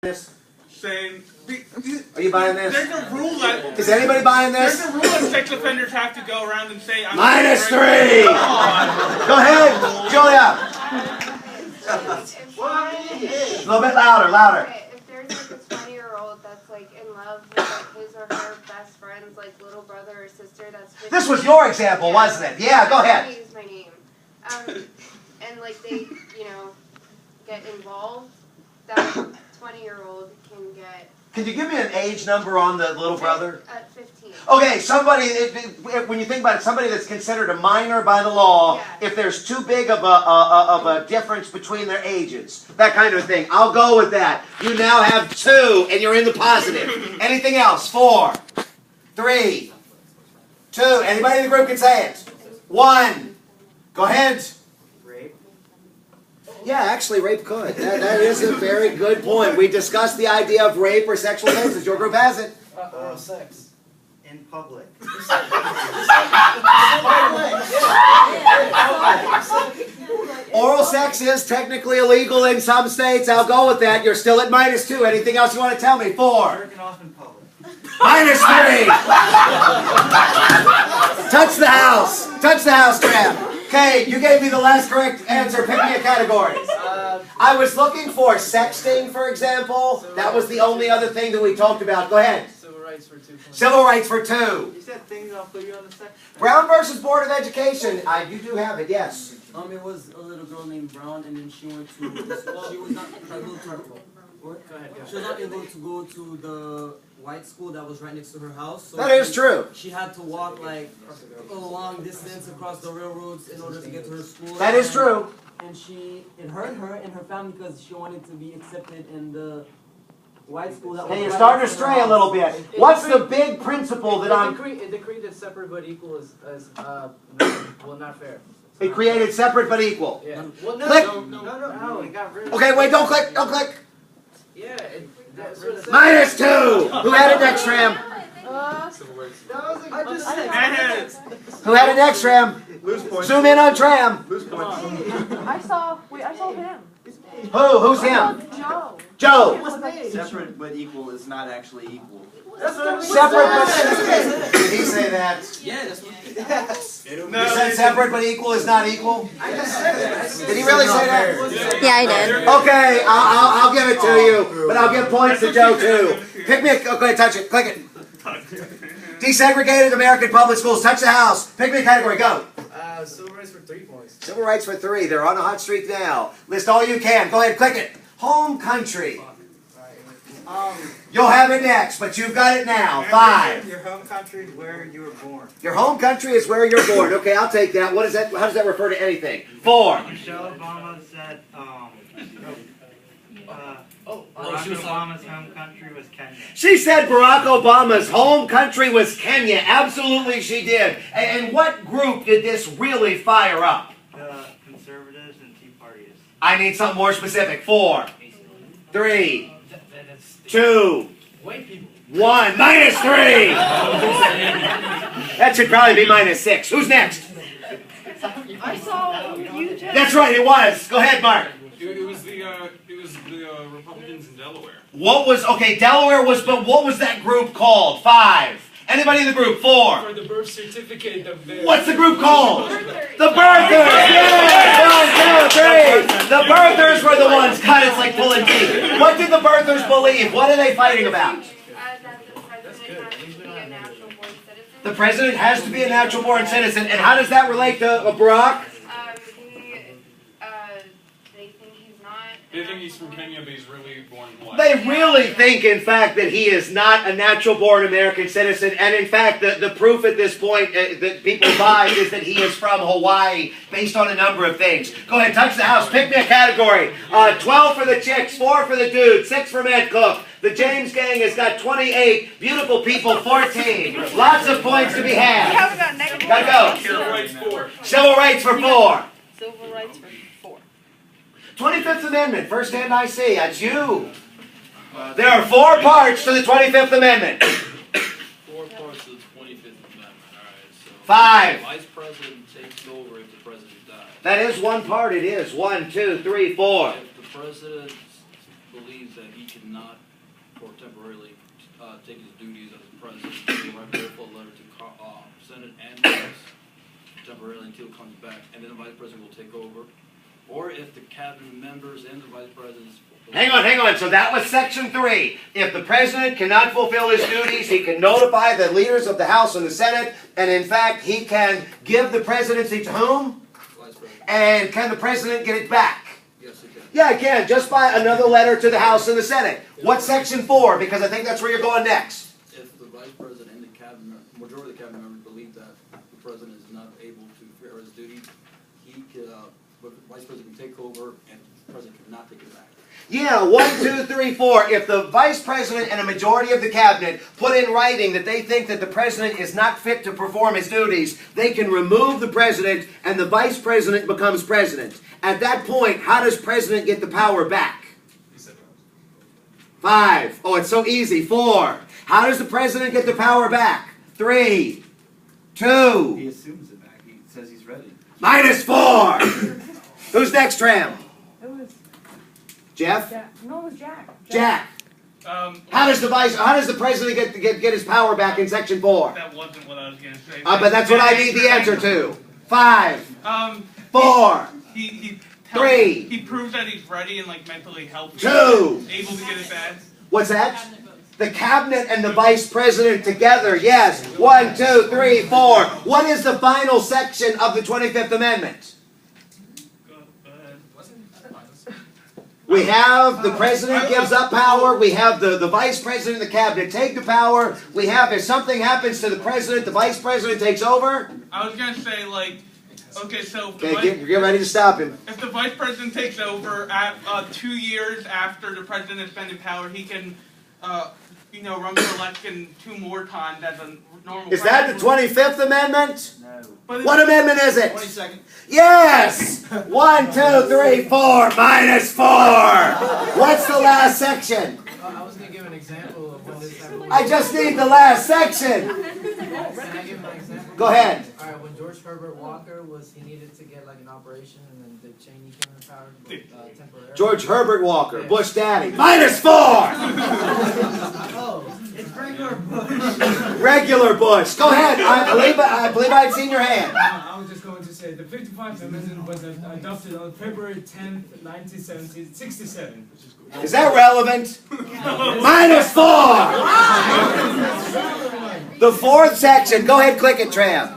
this? Saying, Are you buying this? there's a rule that Is anybody buying this? there's a rule that sex offenders have to go around and say, I'm -3. Go ahead, Julia. A little bit louder, louder. Okay, if there's like a 20-year-old that's like in love with like his or her best friend's like little brother or sister that's 15, This was your example, wasn't it? Yeah, go ahead. Use my name. And like they, get involved, that 20-year-old can get. Can you give me an age number on the little brother? At 15. Okay, somebody, when you think about it, somebody that's considered a minor by the law, Yeah. if there's too big of a difference between their ages, that kind of thing. I'll go with that. You now have 2, and you're in the positive. Anything else? 4, 3, 2. Anybody in the group can say it. 1. Go ahead. Rape. Yeah, actually, rape could. That is a very good point. We discussed the idea of rape or sexual offenses. Your group has it. Oral sex. In public. Oral sex is technically illegal in some states. I'll go with that. You're still at -2. Anything else you want to tell me? 4. Jerking off in public. -3. Touch the house. Touch the house, Tram. Okay, you gave me the last correct answer. Pick me a category. I was looking for sexting, for example. That was the only other thing that we talked about. Go ahead. Civil rights for 2 points. Civil rights for 2. You said things that'll put you on the sex. Brown versus Board of Education. You do have it, yes. It was a little girl named Brown, and then she went to. She was not able to. What? Go ahead, She was not able to go to the white school that was right next to her house. So That is true. She had to walk like a long distance across the railroads in order to get to her school. That is true. And it hurt her and her family because she wanted to be accepted in the white school that was. Hey, you're right starting to next her stray a house. little bit. What's the big principle that I'm... It decreed that separate but equal is not fair. It created separate but equal. Yeah. Well, no, Click. No, it got rid of Okay, wait, don't click, don't click. Yeah, that's what it says. -2. Who had it next, Ram? I just said. Who had it next, Ram? Lose points. Zoom in on Tram. Lose points. I saw him. Who? Who's him? Joe. Joe. Separate but equal is not actually equal. Separate but... Did he say that? Yeah, that's what. Yes. He said separate but equal is not equal? I just said it. Did he really say that? Yeah, I did. Okay, I'll give it to you, but I'll give points to Joe too. Pick me a... Okay, touch it. Click it. Desegregated American public schools. Touch the house. Pick me a category. Go. Civil rights for 3 points. Civil rights for 3. They're on a hot streak now. List all you can. Go ahead, click it. Home country. You'll have it next, but you've got it now. 5. Your home country is where you were born. Your home country is where you're born. Okay, I'll take that. What is that? How does that refer to anything? 4. Michelle Obama said, Barack Obama's home country was Kenya. She said Barack Obama's home country was Kenya. Absolutely she did. And what group did this really fire up? The conservatives and Tea Parties. I need something more specific. 4, 3, 2, White people. 1. -3. That should probably be -6. Who's next? I saw you too. That's right, it was. Go ahead, Mark. It was the Republicans in Delaware. Delaware was, but what was that group called? 5. Anybody in the group? 4. For the birth certificate of the... What's the group called? The Birthers! Yes! 1, 2, 3! The Birthers were the ones, God, it's like pulling teeth. What did the Birthers believe? What are they fighting about? That the president has to be a natural born citizen. The president has to be a natural born citizen. And how does that relate to Barack? They think he's not. They think he's from Kenya, but he's really born white. They really think, in fact, that he is not a natural-born American citizen. And, in fact, the proof at this point that people buy is that he is from Hawaii, based on a number of things. Go ahead, touch the house. Pick me a category. 12 for the chicks, 4 for the dudes, 6 for Ed Cook. The James Gang has got 28. Beautiful people, 14. Lots of points to be had. We haven't got negative. Gotta go. Civil rights 4. Civil rights for 4. Civil rights for 4. 25th Amendment, first hand I see. That's you. There are 4 parts to the 25th Amendment. 4 parts of the 25th Amendment. All right. So 5. The vice president takes over if the president dies. That is one part. It is. 1, 2, 3, 4. If the president believes that he cannot, or temporarily, take his duties as president, he will write a full letter to Senate and House temporarily until it comes back, and then the vice president will take over. Or if the cabinet members and the vice presidents. Hang on. So that was section 3. If the president cannot fulfill his duties, he can notify the leaders of the House and the Senate, and in fact, he can give the presidency to whom? Vice president. And can the president get it back? Yes, he can. Yeah, he can, just by another letter to the House and the Senate. What's section 4? Because I think that's where you're going next. If the vice president and the cabinet, majority of the cabinet members believe that the president is not able to fulfill his duties, he could, but the vice president can take over, and the president cannot take it back. Yeah, 1, 2, 3, 4. If the vice president and a majority of the cabinet put in writing that they think that the president is not fit to perform his duties, they can remove the president and the vice president becomes president. At that point, how does president get the power back? 5. Oh, it's so easy. 4. How does the president get the power back? 3, 2. He assumes it back. He says he's ready. -4. Who's next, Tram? It was Jeff? Jack. No, it was Jack. Jack. How does the president get his power back in section 4? That wasn't what I was gonna say. But that's what I need the answer to. 5, 4, He 3. He proves that he's ready and like mentally healthy. 2. Able to get it back. What's that? The cabinet and the vice president together. Yes. 1, 2, 3, 4. What is the final section of the 25th Amendment? We have the president gives up power. We have the vice president and the cabinet take the power. We have if something happens to the president, the vice president takes over. I was gonna say like, okay, so Okay, get ready to stop him. if the vice president takes over at 2 years after the president has been in power, he can, run for election 2 more times as a normal. Is that the 25th Amendment? No. But What amendment is it? 22nd. Yes! 1, 2, 3, 4, -4. What's the last section? I was gonna give an example of when this happened. I just need the last section. Can I give an example? Go ahead. Alright, when George Herbert Walker he needed to get like an operation, and then Dick Cheney came in power temporarily. George Herbert Walker, Bush Daddy. -4. Oh, it's regular Bush. Regular Bush. Go ahead. I believe I'd seen your hand. I was just going to say the 55th Amendment was adopted on February 10th, 1967. Is that relevant? -4. The 4th section. Go ahead, click it, Tram.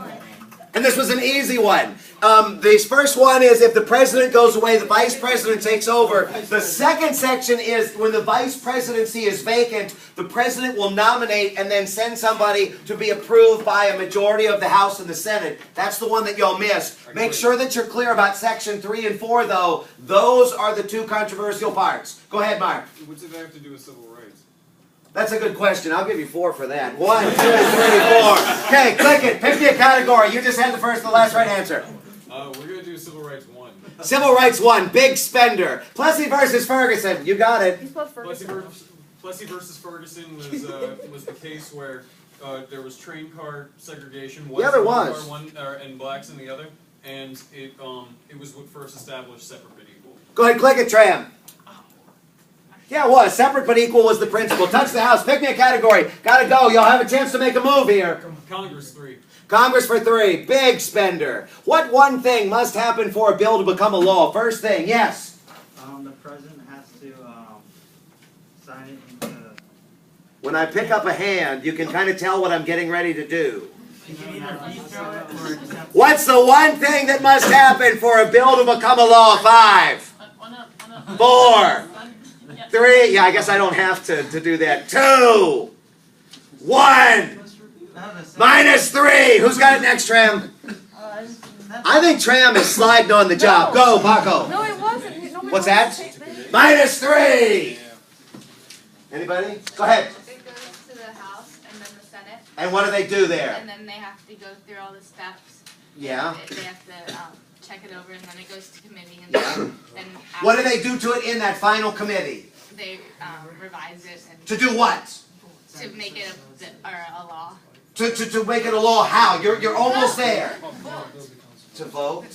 And this was an easy one. This first one is if the president goes away, the vice president takes over. The second section is when the vice presidency is vacant, the president will nominate and then send somebody to be approved by a majority of the House and the Senate. That's the one that y'all missed. Make sure that you're clear about section 3 and 4, though. Those are the 2 controversial parts. Go ahead, Mark. What's it have to do with civil rights? That's a good question. I'll give you 4 for that. 1, 2, 3, 4. Okay, click it. Pick me a category. You just had the first and the last right answer. We're gonna do civil rights 1. Civil rights 1. Big spender. Plessy versus Ferguson. You got it. Plessy versus Ferguson was the case where there was train car segregation. Yeah, there was. And blacks in the other, and it was what first established separate but equal. Go ahead, click it, Tram. Yeah, it was. Separate but equal was the principle. Touch the house. Pick me a category. Gotta go. Y'all have a chance to make a move here. Congress 3. Congress for 3. Big spender. What one thing must happen for a bill to become a law? First thing, yes. The president has to sign it into. When I pick up a hand, you can kind of tell what I'm getting ready to do. You can either veto it or accept. What's the one thing that must happen for a bill to become a law? 5. 4. 3. Yeah, I guess I don't have to do that. 2. 1. -3. Who's got it next, Tram? I think Tram is sliding on the job. Go, Paco. No, it wasn't. What's that? -3. Anybody? Go ahead. It goes to the House and then the Senate, And what do they do there? and then they have to go through all the steps. Yeah. They have to check it over, and then it goes to committee, and Yeah. then What do they do to it in that final committee? they revise it and To do what? to make it a law. To make it a law how? You're almost there. To vote? -3!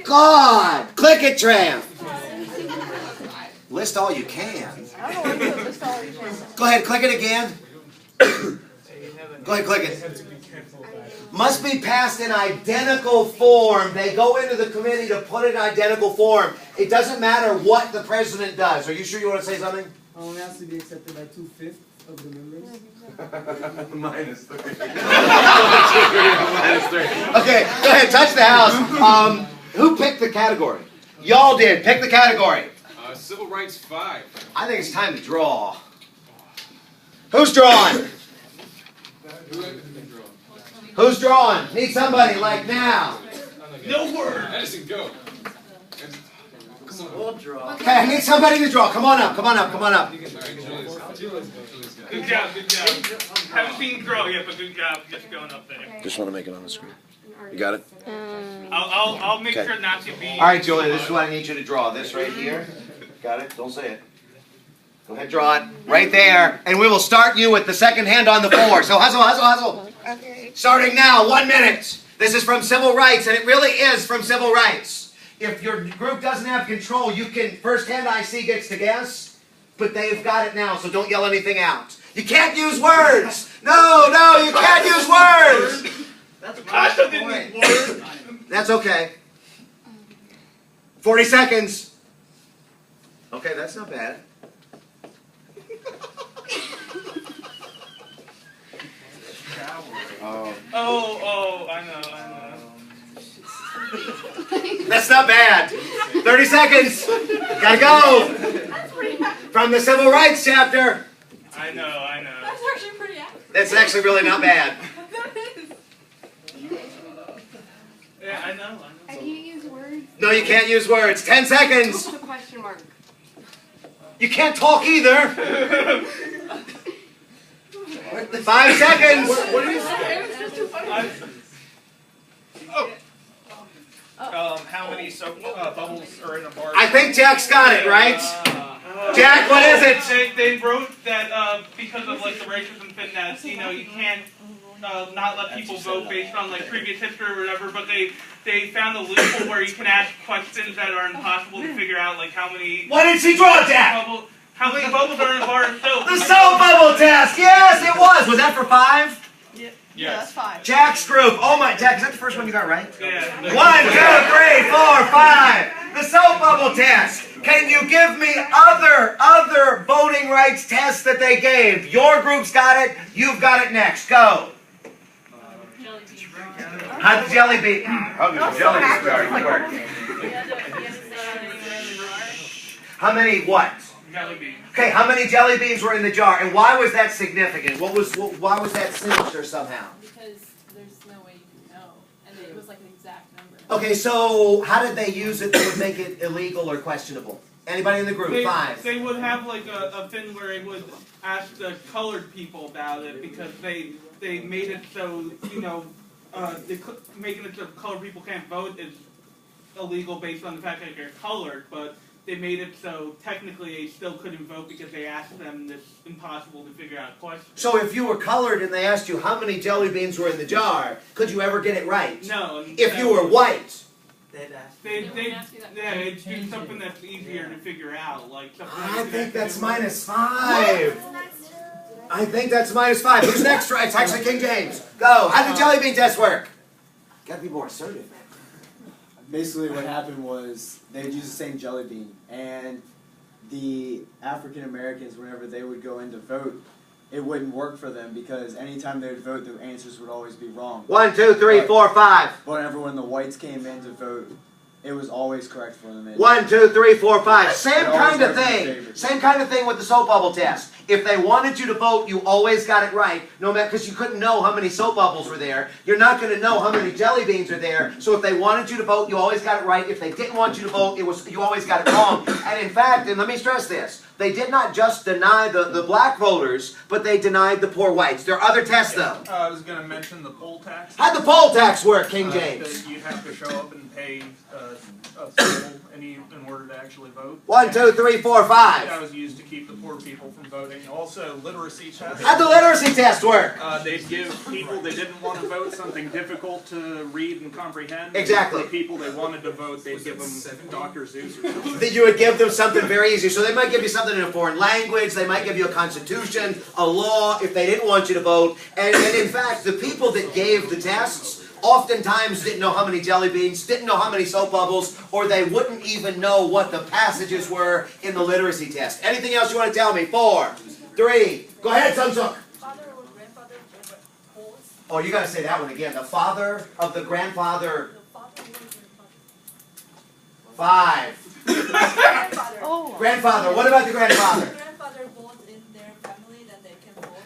God! Click it, Tramp! List all you can. I don't know why you list all these ones. Go ahead, click it again. Go ahead, click it. Must be passed in identical form. They go into the committee to put it in identical form. It doesn't matter what the president does. Are you sure you want to say something? It has to be accepted by 2/5 of the members. Minus 3. Okay, go ahead, touch the house. Who picked the category? Y'all did. Pick the category. Civil rights 5. I think it's time to draw. Who's drawing? Who's drawing? Need somebody like now. No word. Edison, go. We'll draw. Okay, I need somebody to draw. Come on up. Come on up. Come on up. Good job, good job. Haven't seen you grow yet, but good job just going up there. Just want to make it on the screen. You got it? I'll make Okay. sure not to be. All right, Julia, this is what I need you to draw. This right here. Got it? Don't say it. Go ahead, draw it. Right there. And we will start you with the second hand on the floor. So hustle, hustle, hustle. Okay. Starting now, 1 minute. This is from Civil Rights, and it really is from Civil Rights. If your group doesn't have control, you can, first hand IC gets to guess, but they've got it now, so don't yell anything out. You can't use words. No, you can't use words. That's a Costa didn't use words. That's okay. 40 seconds. Okay, that's not bad. Oh, I know. That's not bad. 30 seconds. Gotta go. From the Civil Rights chapter. I know. That's actually pretty accurate. That's actually really not bad. Yeah, I know. I can't use words. No, you can't use words. 10 seconds. What's a question mark? You can't talk either. 5 seconds. What are you It was just too funny. How many soap bubbles are in a bar? I think Jack's got it, right? Jack, what is it? They wrote that because of like the racism thing that you can't not let people vote based on like previous history or whatever, but they found a loophole where you can ask questions that are impossible to figure out, like how many. What did she draw, Jack? How many bubbles are in a bar of soap? The soap bubble test. Yes, it was. Was that for 5? Yeah, that's 5. Jack's group. Oh my, Jack, is that the first one you got right? Yeah. 1, 2, 3, 4, 5. The soap bubble test. Can you give me other voting rights tests that they gave? Your group's got it. You've got it next. Go. How'd the jelly bean? How many what? Jelly beans. Okay, how many jelly beans were in the jar, and why was that significant? Why was that sinister somehow? Because there's no way you can know. And it was like an exact number. Okay, so how did they use it that would make it illegal or questionable? Anybody in the group? 5. They would have like a thing where they would ask the colored people about it because they made it so making it so colored people can't vote is illegal based on the fact that they're colored, but they made it so technically they still couldn't vote because they asked them this impossible to figure out question. So if you were colored and they asked you how many jelly beans were in the jar, could you ever get it right? No. If you were white. They'd do something that's easier to figure out, like something. I think that's -5. I think that's -5. Who's next? It's actually King James. Go. How did the jelly bean test work? Gotta be more assertive. Basically what happened was they would use the same jelly bean, and the African Americans, whenever they would go in to vote, it wouldn't work for them because anytime they would vote, the answers would always be wrong. 1, 2, 3, 4, 5. But whenever when the whites came in to vote, it was always correct for them. 1, 2, 3, 4, 5. Same It always kind of worked in thing. favor. Same kind of thing with the soap bubble test. If they wanted you to vote, you always got it right, no matter because you couldn't know how many soap bubbles were there. You're not going to know how many jelly beans are there. So if they wanted you to vote, you always got it right. If they didn't want you to vote, you always got it wrong. And in fact, and let me stress this, they did not just deny the black voters, but they denied the poor whites. There are other tests though. I was going to mention the poll tax. How'd the poll tax work, King James? That you have to show up and pay a poll in order to actually vote. 1, 2, 3, 4, 5. That was used to keep the poor people from voting. thing. Also, literacy tests. How'd the literacy test work? They'd give people that didn't want to vote something difficult to read and comprehend. Exactly. For people that wanted to vote, they'd give them Dr. Seuss or something. That you would give them something very easy. So they might give you something in a foreign language, they might give you a constitution, a law, if they didn't want you to vote. And in fact, the people that gave the tests oftentimes didn't know how many jelly beans, didn't know how many soap bubbles, or they wouldn't even know what the passages were in the literacy test. Anything else you want to tell me? 4, 3, go ahead, Samsung. Oh, you got to say that one again. The father of the grandfather. 5. Grandfather. What about the grandfather?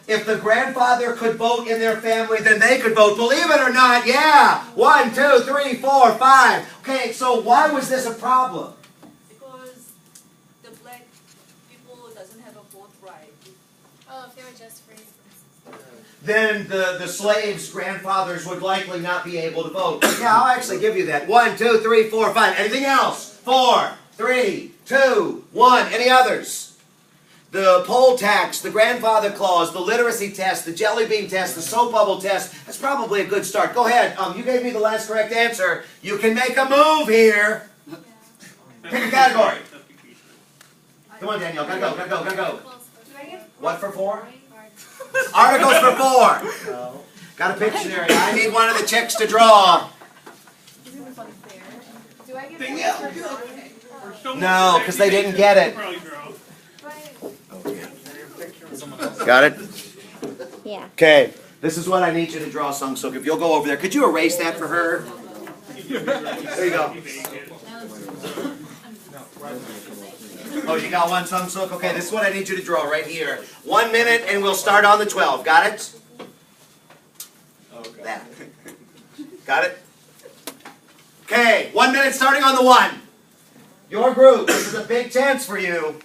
If the grandfather could vote in their family, then they could vote. Believe it or not, yeah. 1, 2, 3, 4, 5. Okay, so why was this a problem? Because the black people doesn't have a vote right. Oh, if they were just free. Then the slaves' grandfathers would likely not be able to vote. Yeah, I'll actually give you that. 1, 2, 3, 4, 5. Anything else? 4, 3, 2, 1. Any others? The poll tax, the grandfather clause, the literacy test, the jelly bean test, the soap bubble test. That's probably a good start. Go ahead. You gave me the last correct answer. You can make a move here. Pick a category. Come on, Danielle. Gotta go. What for 4? Articles for 4. No. Got a Pictionary. I need one of the chicks to draw. Do I get Danielle, No, because they didn't get it. Got it? Yeah. Okay. This is what I need you to draw, Sung Suk. If you'll go over there. Could you erase that for her? There you go. Oh, you got one, Sung Suk? Okay, this is what I need you to draw right here. 1 minute and we'll start on the 12. Got it? Okay. That. Got it? Okay, 1 minute starting on the 1. Your group, this is a big chance for you.